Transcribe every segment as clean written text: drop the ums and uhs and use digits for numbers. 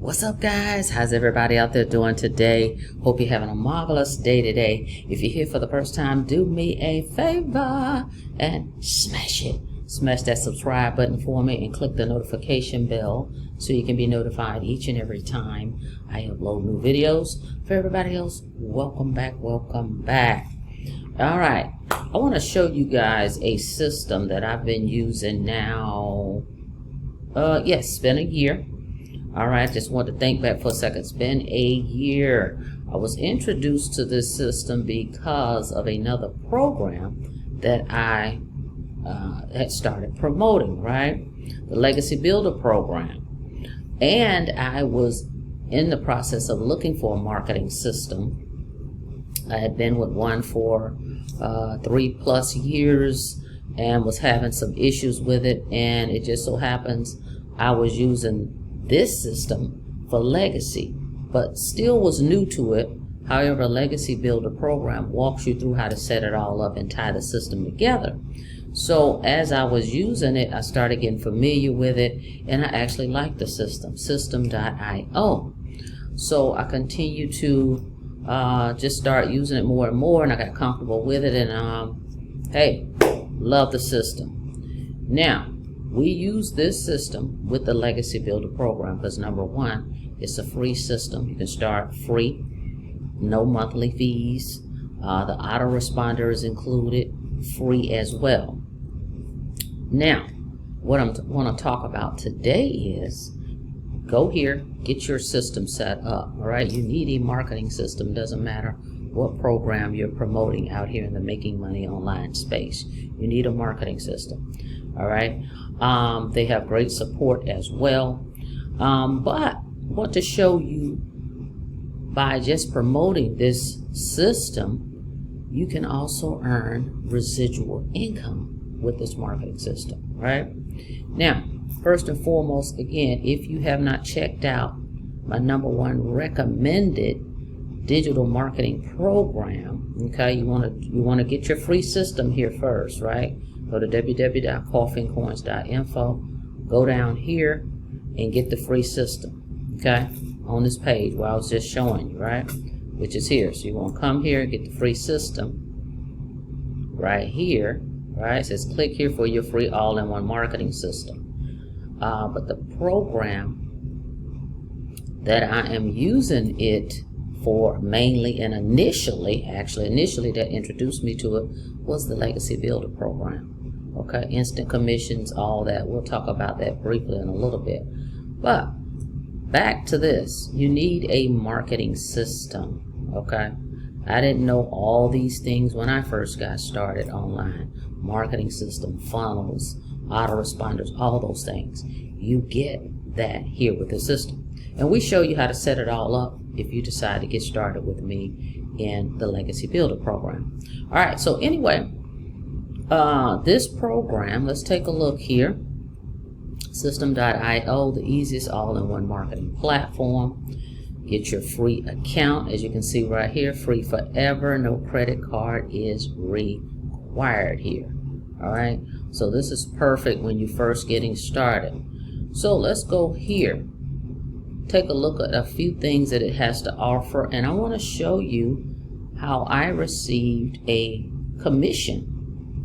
What's up, guys? How's everybody out there doing today? Hope you're having a marvelous day today. If you're here for the first time, do me a favor and smash it. Smash that subscribe button for me and click the notification bell so you can be notified each and every time I upload new videos. For everybody else, welcome back, welcome back. All right, I want to show you guys a system that I've been using now. Yes, it's been a year. All right, just want to think back for a second. It's been a year. I was introduced to this system because of another program that I had started promoting, right? The Legacy Builder program. And I was in the process of looking for a marketing system. I had been with one for 3+ years and was having some issues with it. And it just so happens I was using this system for legacy, but still was new to it. However, Legacy Builder program walks you through how to set it all up and tie the system together. So as I was using it, I started getting familiar with it, and I actually liked the system, System.io. So I continue to just start using it more and more, and I got comfortable with it, and hey, love the system. Now, we use this system with the Legacy Builder program because number one, it's a free system. You can start free, no monthly fees. The autoresponder is included, free as well. Now, what I want to talk about today is go here, get your system set up. All right, you need a marketing system. Doesn't matter what program you're promoting out here in the making money online space. You need a marketing system. All right. They have great support as well. But I want to show you, by just promoting this system, you can also earn residual income with this marketing system, right? Now, first and foremost, again, if you have not checked out my #1 recommended digital marketing program, okay, you want to get your free system here first, right? Go to www.coffeeandcoins.info, go down here and get the free system, okay, on this page where I was just showing you, right, which is here. So you want to come here and get the free system right here, right? It says click here for your free all-in-one marketing system. But the program that I am using it for mainly and initially that introduced me to it was the Legacy Builder program. Okay, instant commissions, all that. We'll talk about that briefly in a little bit. But back to this, you need a marketing system. Okay, I didn't know all these things when I first got started online. Marketing system, funnels, autoresponders, all those things. You get that here with the system. And we show you how to set it all up if you decide to get started with me in the Legacy Builder program. All right, so anyway, this program, let's take a look here. System.io, the easiest all-in-one marketing platform. Get your free account. As you can see right here, free forever. No credit card is required here. All right, so this is perfect when you're first getting started. So let's go here. Take a look at a few things that it has to offer, and I want to show you how I received a commission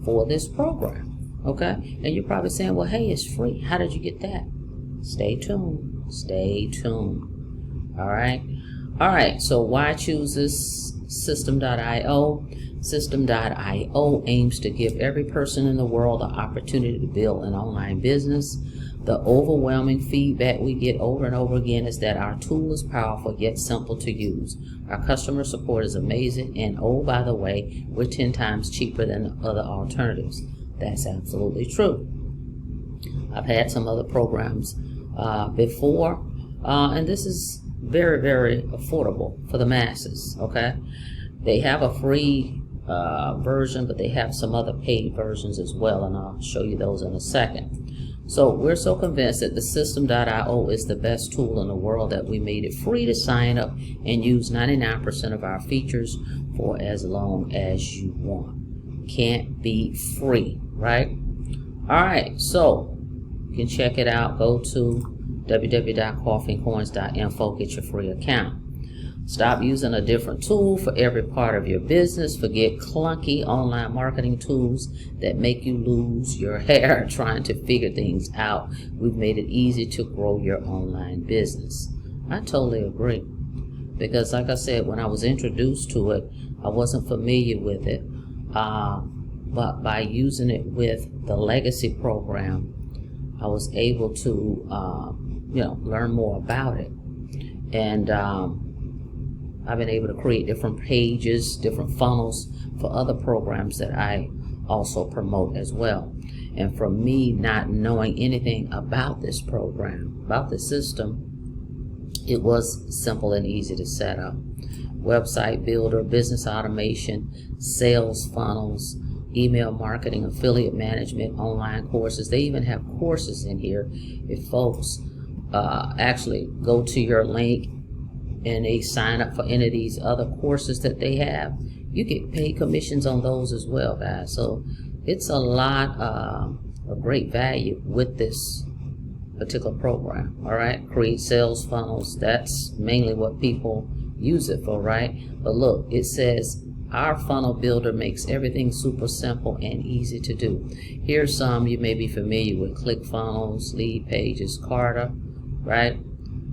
for this program. Okay, and you're probably saying, well, hey, it's free. How did you get that? Stay tuned. Stay tuned. All right, so why choose this System.io? System.io aims to give every person in the world the opportunity to build an online business. The overwhelming feedback we get over and over again is that our tool is powerful yet simple to use. Our customer support is amazing, and oh, by the way, we're 10 times cheaper than the other alternatives. That's absolutely true. I've had some other programs before, and this is very, very affordable for the masses, okay? They have a free version, but they have some other paid versions as well, and I'll show you those in a second. So we're so convinced that the System.io is the best tool in the world that we made it free to sign up and use 99% of our features for as long as you want. Can't be free, right? All right, so you can check it out. Go to www.coffeeandcoins.info. Get your free account. Stop using a different tool for every part of your business. Forget clunky online marketing tools that make you lose your hair trying to figure things out. We've made it easy to grow your online business. I totally agree. Because like I said, when I was introduced to it, I wasn't familiar with it. But by using it with the legacy program, I was able to, learn more about it. And I've been able to create different pages, different funnels for other programs that I also promote as well. And for me not knowing anything about this program, about the system, it was simple and easy to set up. Website builder, business automation, sales funnels, email marketing, affiliate management, online courses. They even have courses in here. If folks actually go to your link and they sign up for any of these other courses that they have, you get paid commissions on those as well, guys. So it's a lot of great value with this particular program. All right, create sales funnels. That's mainly what people use it for, right? But look, it says our funnel builder makes everything super simple and easy to do. Here's some you may be familiar with: ClickFunnels, Lead Pages, Carta, right?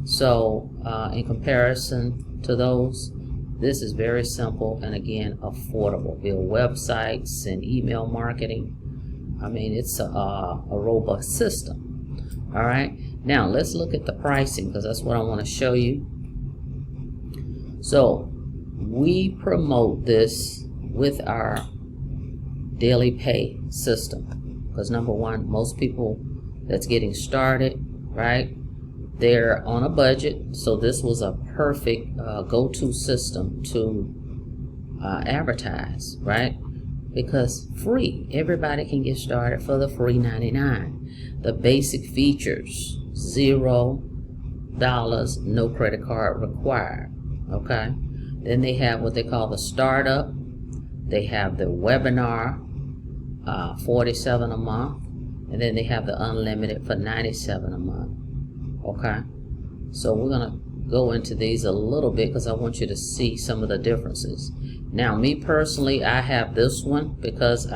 So in comparison to those, this is very simple and again affordable. Build websites and email marketing. I mean, it's a robust system. All right, now let's look at the pricing, because that's what I want to show you. So we promote this with our daily pay system, because number one, most people that's getting started, right, they're on a budget. So this was a perfect go-to system to advertise, right? Because free, everybody can get started for the free 99. The basic features, $0, no credit card required. Okay, then they have what they call the startup. They have the webinar, $47 a month, and then they have the unlimited for $97 a month. Okay, so we're gonna go into these a little bit because I want you to see some of the differences. Now, me personally, I have this one because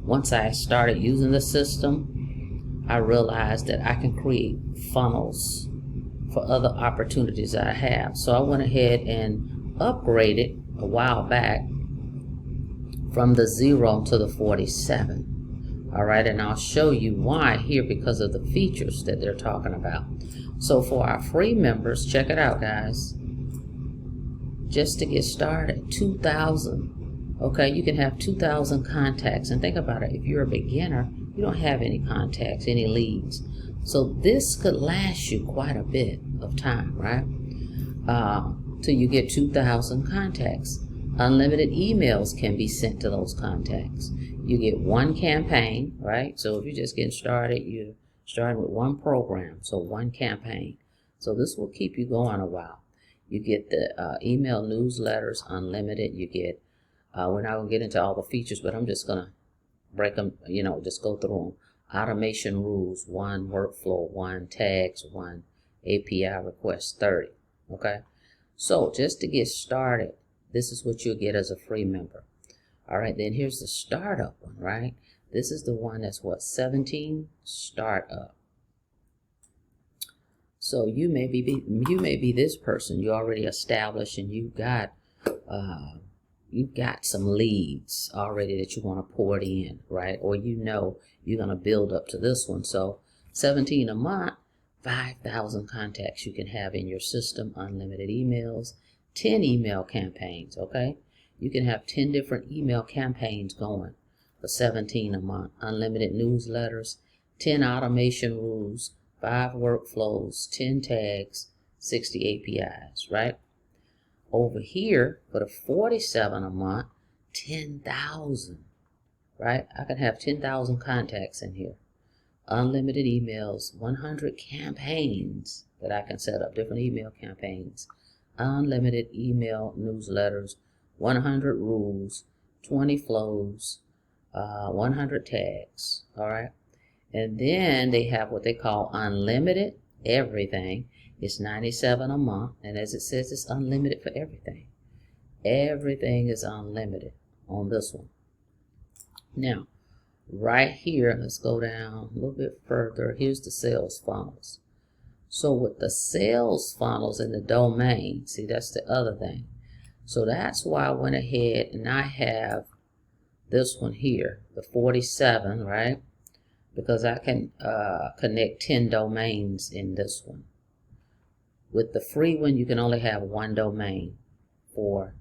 once I started using the system, I realized that I can create funnels for other opportunities I have. So I went ahead and upgraded a while back from the 0 to the 47. All right, and I'll show you why here, because of the features that they're talking about. So for our free members, check it out, guys. Just to get started, 2,000. Okay, you can have 2,000 contacts. And think about it, if you're a beginner, you don't have any contacts, any leads. So this could last you quite a bit of time, right? Till you get 2,000 contacts. Unlimited emails can be sent to those contacts. You get one campaign, right? So if you're just getting started, you're starting with one program, so one campaign. So this will keep you going a while. You get the email newsletters, unlimited. You get, we're not going to get into all the features, but I'm just going to break them, just go through them. Automation rules, 1. Workflow, 1. Tags, 1. API requests, 30. Okay, so just to get started, this is what you'll get as a free member. All right, then here's the startup one, right? This is the one that's what, 17? Startup. So you may be this person. You already established and you've got some leads already that you want to pour it in, right? Or you're going to build up to this one. So 17 a month, 5,000 contacts you can have in your system, unlimited emails, 10 email campaigns, okay? You can have 10 different email campaigns going for 17 a month, unlimited newsletters, 10 automation rules, 5 workflows, 10 tags, 60 APIs, right? Over here, for the 47 a month, 10,000, right? I can have 10,000 contacts in here. Unlimited emails, 100 campaigns that I can set up, different email campaigns. Unlimited email newsletters, 100 rules, 20 flows, 100 tags, all right? And then they have what they call unlimited everything. It's $97 a month, and as it says, it's unlimited for everything. Everything is unlimited on this one. Now, right here, let's go down a little bit further. Here's the sales funnels. So with the sales funnels and the domain, see, that's the other thing. So that's why I went ahead and I have this one here, the 47, right? Because I can connect 10 domains in this one. With the free one, you can only have 1 domain for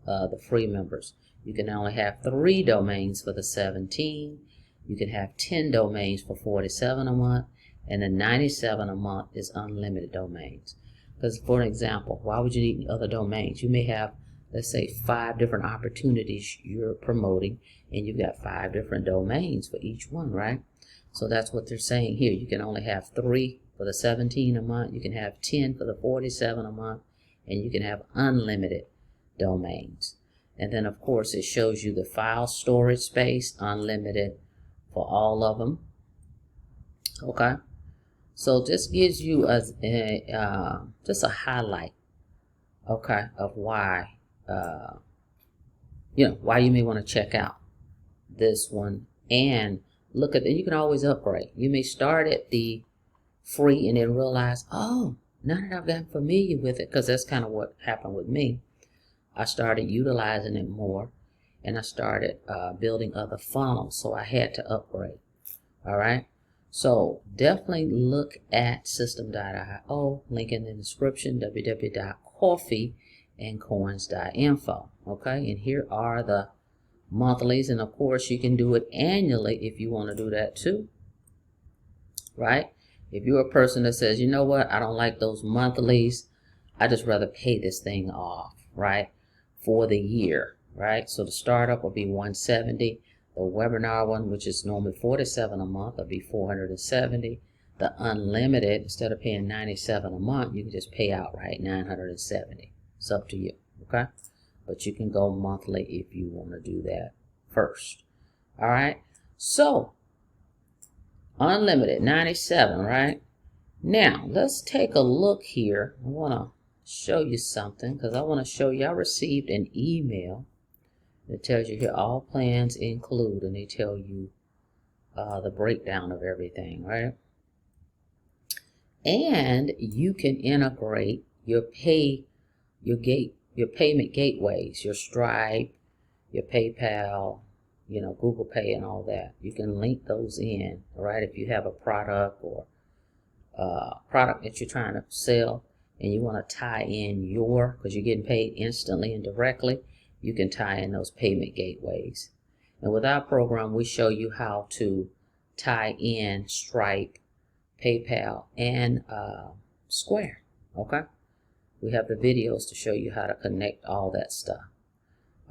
the free members. You can only have 3 domains for the 17. You can have 10 domains for $47 a month, and the $97 a month is unlimited domains. Because, for example, why would you need other domains? You may have, let's say, 5 different opportunities you're promoting, and you've got 5 different domains for each one, right? So that's what they're saying here. You can only have 3 for the 17 a month. You can have 10 for the 47 a month, and you can have unlimited domains. And then, of course, it shows you the file storage space, unlimited for all of them. Okay, so this gives you just a highlight, okay, of why why you may want to check out this one and look at it. You can always upgrade. You may start at the free and then realize, oh, now that I've gotten familiar with it, because that's kind of what happened with me. I started utilizing it more, and I started building other funnels, so I had to upgrade. All right, so definitely look at system.io, link in the description, www.coffeeandcoins.info. Okay, and here are the monthlies, and of course you can do it annually if you want to do that too, right? If you're a person that says, you know what, I don't like those monthlies, I just rather pay this thing off, right, for the year, right? So the startup will be $170. The webinar one, which is normally $47 a month, will be $470. The unlimited, instead of paying $97 a month, you can just pay outright $970. It's up to you, okay? But you can go monthly if you want to do that first. All right, so unlimited, $97, right? Now, let's take a look here. I want to show you something, because I want to show you, I received an email that tells you here all plans include, and they tell you the breakdown of everything, right? And you can integrate your payment gateways, your Stripe, your PayPal, Google Pay and all that. You can link those in, all right? If you have a product or product that you're trying to sell and you want to tie in because you're getting paid instantly and directly, you can tie in those payment gateways. And with our program, we show you how to tie in Stripe, PayPal, and Square, okay? We have the videos to show you how to connect all that stuff.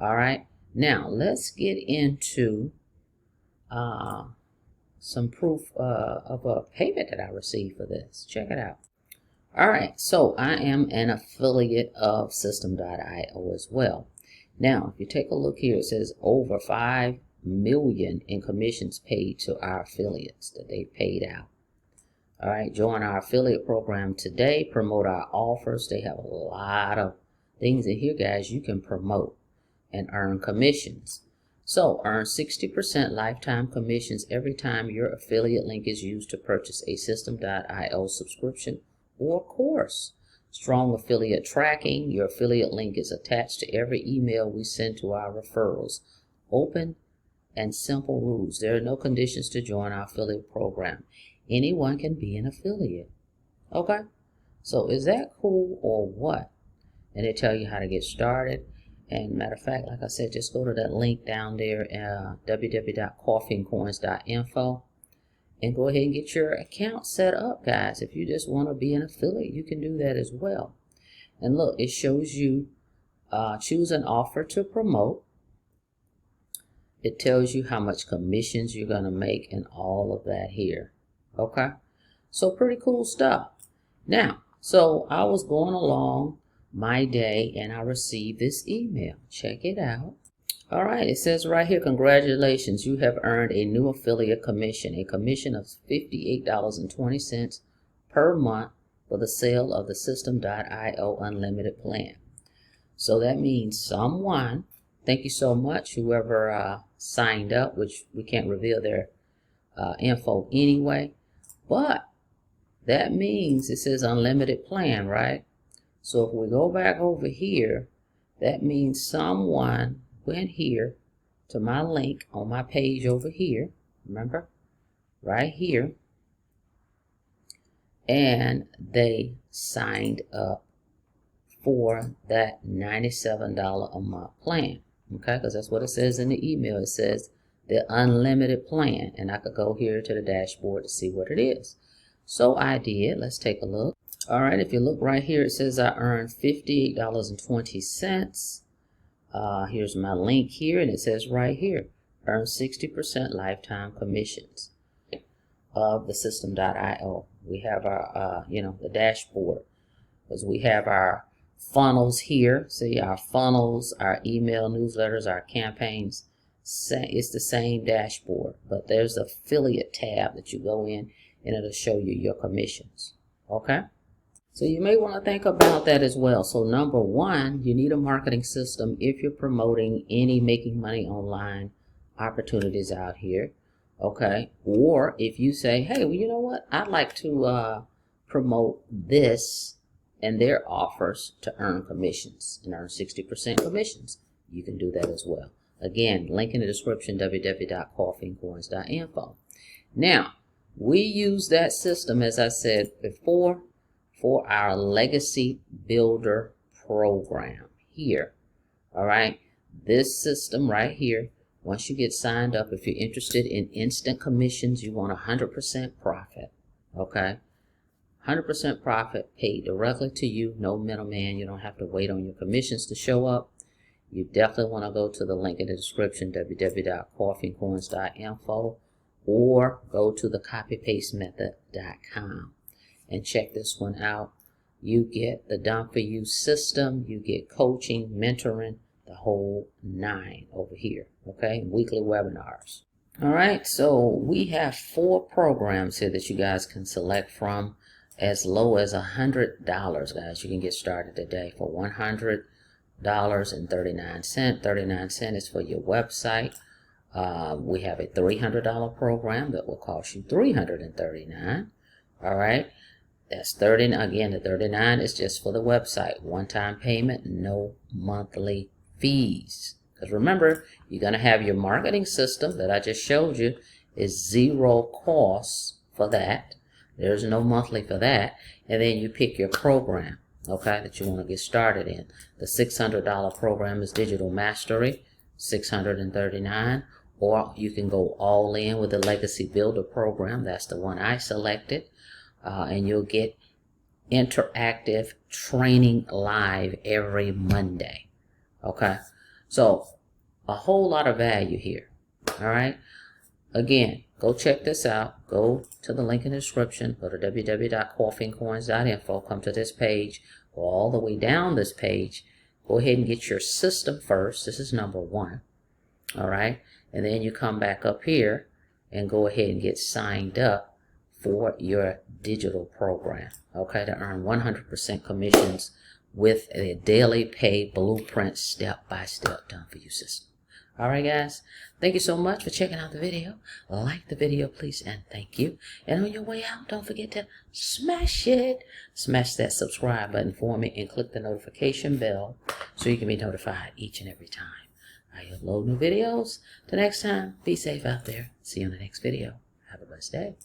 All right, now let's get into some proof of a payment that I received for this. Check it out. All right, so I am an affiliate of System.io as well. Now, if you take a look here, it says over 5 million in commissions paid to our affiliates that they paid out. All right, join our affiliate program today. Promote our offers. They have a lot of things in here, guys, you can promote and earn commissions. So earn 60% lifetime commissions every time your affiliate link is used to purchase a System.io subscription or course. Strong affiliate tracking. Your affiliate link is attached to every email we send to our referrals. Open and simple rules. There are no conditions to join our affiliate program. Anyone can be an affiliate. Okay? So is that cool or what? And they tell you how to get started. And matter of fact, like I said, just go to that link down there, www.coffeeandcoins.info, and go ahead and get your account set up, guys. If you just want to be an affiliate, you can do that as well. And look, it shows you choose an offer to promote. It tells you how much commissions you're going to make and all of that here. Okay, so pretty cool stuff. Now, so I was going along my day and I received this email. Check it out. All right, it says right here, congratulations, you have earned a new affiliate commission, a commission of $58.20 per month for the sale of the System.io Unlimited plan. So that means someone, thank you so much, whoever signed up, which we can't reveal their info anyway, but that means it says unlimited plan, right? So if we go back over here, that means someone went here to my link on my page over here, remember, right here, and they signed up for that $97 a month plan, okay? Because that's what it says in the email. It says the unlimited plan, and I could go here to the dashboard to see what it is. So I did. Let's take a look. All right, if you look right here, it says I earned $58.20. Here's my link here, and it says right here, earn 60% lifetime commissions of the System.io. We have our, the dashboard, because we have our funnels here. See, our funnels, our email newsletters, our campaigns. It's the same dashboard, but there's the affiliate tab that you go in, and it'll show you your commissions. Okay? So you may want to think about that as well. So number one, you need a marketing system if you're promoting any making money online opportunities out here. Okay? Or if you say, hey, well, you know what? I'd like to promote this and their offers to earn commissions and earn 60% commissions. You can do that as well. Again, link in the description, www.coffeeandcoins.info. Now, we use that system, as I said before, for our Legacy Builder program here. All right, this system right here, once you get signed up, if you're interested in instant commissions, you want 100% profit. Okay, 100% profit paid directly to you, no middleman. You don't have to wait on your commissions to show up. You definitely want to go to the link in the description, www.coffeeandcoins.info, or go to the copypastemethod.com and check this one out. You get the Done For You system, you get coaching, mentoring, the whole 9 over here, okay? Weekly webinars. All right, so we have 4 programs here that you guys can select from, as low as $100, guys. You can get started today for $100.39. 39 cents is for your website. We have a $300 program that will cost you $339. All right, that's 30. Again, the 39 is just for the website, one-time payment, no monthly fees. Because remember, you're going to have your marketing system that I just showed you is 0 cost for that. There's no monthly for that. And then you pick your program, okay, that you want to get started in. The $600 program is Digital Mastery, $639. Or you can go all in with the Legacy Builder program. That's the one I selected. And you'll get interactive training live every Monday. Okay, so a whole lot of value here. All right, again, go check this out. Go to the link in the description. Go to www.coffeeandcoins.info. Come to this page. Go all the way down this page. Go ahead and get your system first. This is number 1. All right, and then you come back up here and go ahead and get signed up for your digital program, okay, to earn 100% commissions with a daily pay blueprint step-by-step done for you system. All right, guys, thank you so much for checking out the video. Like the video, please, and thank you. And on your way out, don't forget to smash it. Smash that subscribe button for me and click the notification bell so you can be notified each and every time I upload new videos. Till next time, be safe out there. See you in the next video. Have a blessed day.